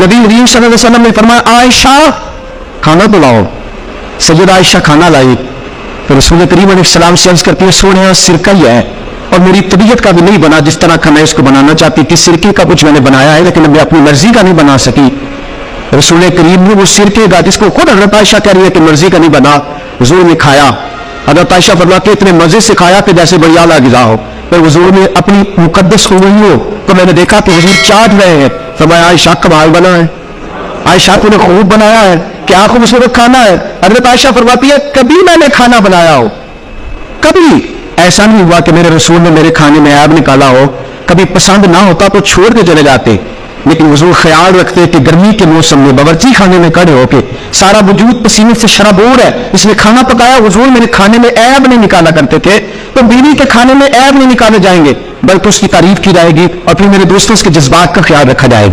नबी करीम सल्लल्लाहु अलैहि वसल्लम ने फरमाया आयशा खाना तो लाओ। सैयदा आयशा खाना लाई तो रसूल करीम अलैहिस्सलाम से अर्ज करती है सोने सिरका ही है और मेरी तबीयत का भी नहीं बना जिस तरह का मैं इसको बनाना चाहती थी। सिरके का कुछ मैंने बनाया है लेकिन मैं अपनी मर्जी का नहीं बना सकी। रसूल करीम ने वो सिरके का जिसको खुद हज़रत आयशा कह रही है कि मर्जी का नहीं बना, हुजूर ने खाया। हज़रत आयशा फरमाती है इतने मजे से खाया कि जैसे बड़ी आला गिज़ा हो। फिर हुजूर ने अपनी मुकद्दस उंगलियों तो मैंने देखा कि हुजूर चाट रहे हैं। फरमाया आयशा कमाल बना है, आयशा तूने खूब बनाया है, क्या खूबसूरत खाना है। हज़रत आयशा फरमाती है कभी मैंने खाना बनाया हो, कभी ऐसा नहीं हुआ कि मेरे रसूल ने मेरे खाने में ऐब निकाला हो। कभी पसंद ना होता तो छोड़ के चले जाते, लेकिन हुजूर ख्याल रखते कि गर्मी के मौसम में बावर्ची खाने में खड़े होके सारा वजूद पसीने से शराबोर है, इसलिए खाना पकाया। हुजूर मेरे खाने में ऐब नहीं निकाला करते थे, तो बीवी के खाने में ऐब नहीं निकाले जाएंगे बल्कि उसकी तारीफ की जाएगी और फिर मेरे दोस्तों के जज्बात का ख्याल रखा जाएगा।